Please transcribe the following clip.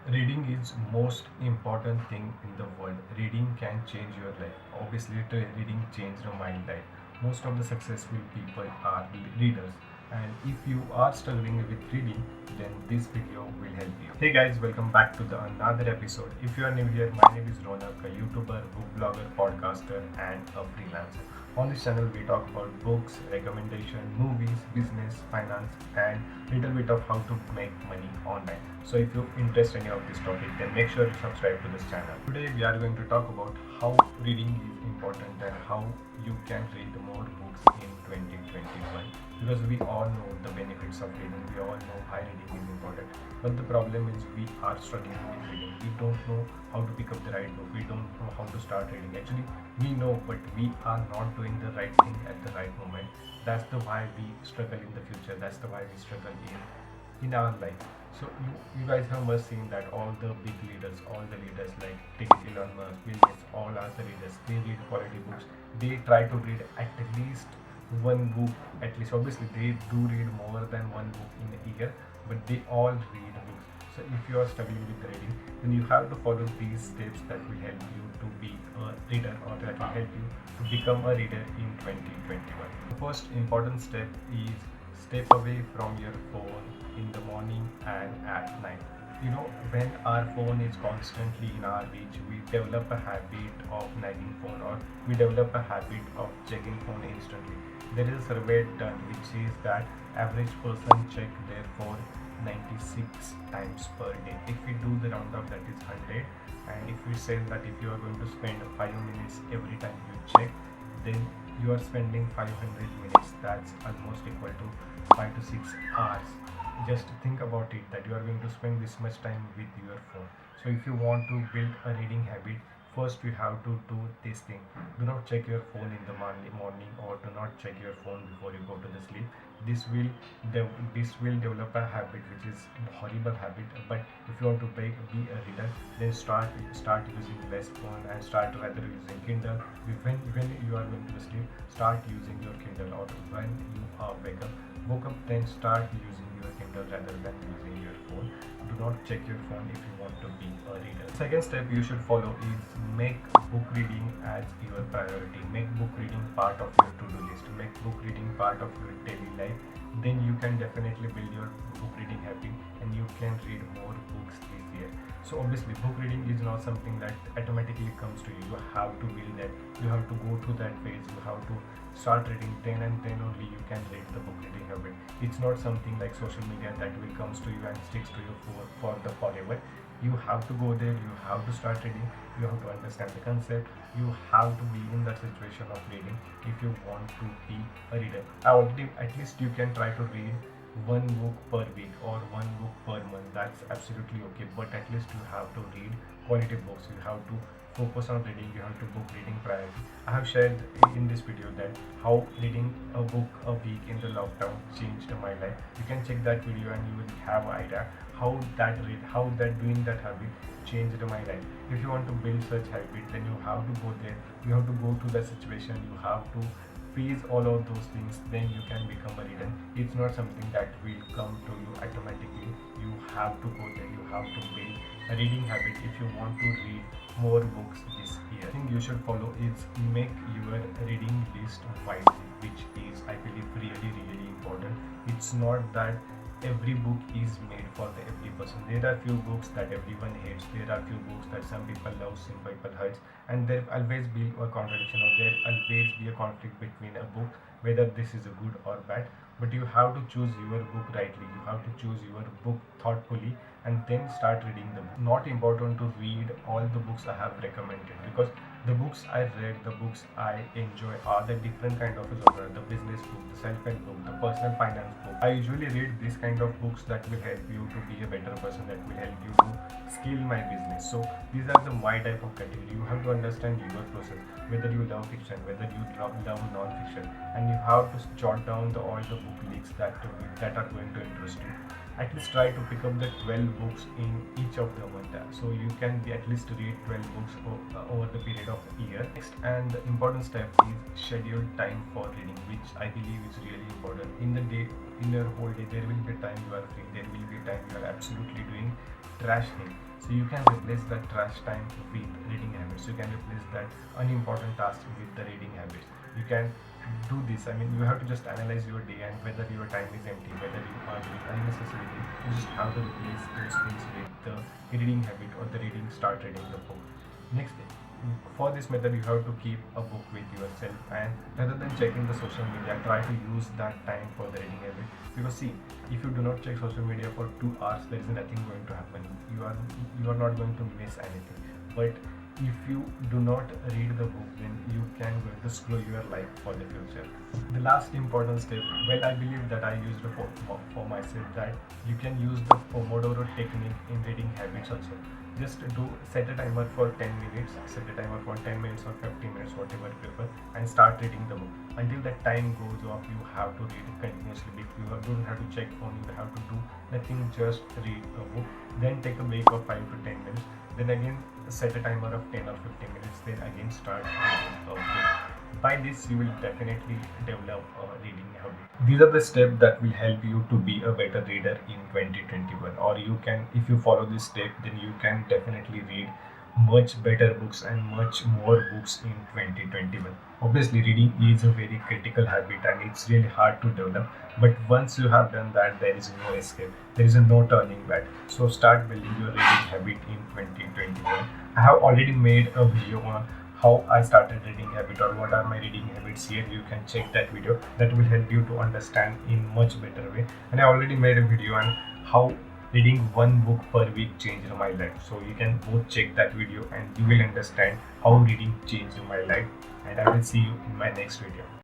Reading is most important thing in the world. Reading can change your life. Obviously, reading changed my life. Most of the successful people are readers. And if you are struggling with reading, then this video will help you. Hey guys, welcome back to the another episode. If you are new here, my name is Ronak, a YouTuber, book blogger, podcaster, and a freelancer. On this channel, we talk about books, recommendation, movies, business, finance, and little bit of how to make money online. So if you're interested in any of this topic, then make sure to subscribe to this channel. Today we are going to talk about how reading is important and how you can read more books in 2021. Because we all know the benefits of reading, we all know why reading is important. But the problem is we are struggling with reading. We don't know how to pick up the right book. We don't know how to start reading. Actually, we know, but we are not doing the right thing at the right moment. That's the why we struggle in the future. That's the why we struggle in our life. So you guys have must seen that all the big leaders, all the leaders like Elon Musk, Bill Gates, all are the leaders. They read quality books. They try to read at least one book at least. Obviously, they do read more than one book in a year, but they all read books. So if you are struggling with reading, then you have to follow these steps that will help you to be a reader, or that will help you to become a reader in 2021. The first important step is step away from your phone in the morning and at night. When our phone is constantly in our reach, we develop a habit of nagging phone, or we develop a habit of checking phone instantly. There is a survey done which says that average person check their phone 96 times per day. If we do the round up, that is 100. And if we say that if you are going to spend 5 minutes every time you check, then you are spending 500 minutes. That's almost equal to 5 to 6 hours. Just think about it, that you are going to spend this much time with your phone. So if you want to build a reading habit, first you have to do this thing. Do not check your phone in the morning, or do not check your phone before you go to the sleep. This will develop a habit which is a horrible habit. But if you want to be a reader, then start using less phone and start rather using Kindle. When you are going to sleep, start using your Kindle, or when you woke up, then start using your Kindle rather than using your phone. Do not check your phone if you want to be a reader. Second step you should follow is make book reading as your priority. Make book reading part of your to-do list. Make book reading part of your daily life. Then you can definitely build your book reading habit, and you can read more books this year. So obviously, book reading is not something that automatically comes to you. You have to build that. You have to go through that phase. You have to start reading, then only you can read the book reading habit. It's not something like social media that will comes to you and sticks to you for the forever. You have to go there. You have to start reading. You have to understand the concept. You have to be in that situation of reading if you want to be a reader. At least you can try to read one book per week or one book per month. That's absolutely okay, but at least you have to read quality books. You have to focus on reading. You have to book reading priority. I have shared in this video that how reading a book a week in the lockdown changed my life. You can check that video and you will have an idea how that doing that habit changed my life. If you want to build such habit, then you have to go there. You have to go to the situation. You have to face all of those things, then you can become a reader. It's not something that will come to you automatically. You have to go there. You have to build a reading habit if you want to read more books this year. Thing you should follow is make your reading list wisely, which is, I believe, really important. It's not that every book is made for every person. There are few books that everyone hates. There are few books that some people love, some people hates, and there always be a contradiction, or there always be a conflict between a book, whether this is a good or bad. But you have to choose your book rightly. You have to choose your book thoughtfully, and then start reading the book. Not important to read all the books I have recommended, because the books I read, the books I enjoy are the different kind of genre. The business book, the self-help book, the personal finance book. I usually read this kind of books that will help you to be a better person, that will help you to scale my business. So these are the my type of category. You have to understand your process, whether you love fiction, whether you love non-fiction, and you have to jot down all the book links that are going to interest you. At least try to pick up the 12 books in each of the month, so you can be at least read 12 books over the period of a year. Next and the important step is schedule time for reading, which I believe is really important. In the day, in your whole day, there will be time you are free, there will be time you are absolutely doing trash thing. So you can replace the trash time with reading habits. You can replace that unimportant task with the reading habits. You can do this. I mean, you have to just analyze your day and whether your time is empty, whether you are doing unnecessary things. You just have to replace those things with the reading habit or the reading, start reading the book. Next thing, for this method you have to keep a book with yourself, and rather than checking the social media, try to use that time for the reading habit. Because see, if you do not check social media for 2 hours, there is nothing going to happen. You are not going to miss anything. But if you do not read the book, then you can going to screw your life for the future. The last important step, well, I believe that I used for myself, that you can use the Pomodoro technique in reading habits also. Just do set a timer for 10 minutes, set a timer for 10 minutes or 15 minutes, whatever you prefer, and start reading the book. Until that time goes off, you have to read continuously. You don't have to check phone, you have to do nothing, just read a book. Then take a break of 5 to 10 minutes. Then again set a timer of 10 or 15 minutes. Then again start reading a book. By this, you will definitely develop a reading habit. These are the steps that will help you to be a better reader in 2021. Or you can, if you follow this step, then you can definitely read much better books and much more books in 2021. Obviously, reading is a very critical habit and it's really hard to develop. But once you have done that, there is no escape. There is a no turning back. So start building your reading habit in 2021. I have already made a video on how I started reading habit or what are my reading habits here. You can check that video. That will help you to understand in much better way. And I already made a video on how reading one book per week changed my life. So you can both check that video and you will understand how reading changed my life. And I will see you in my next video.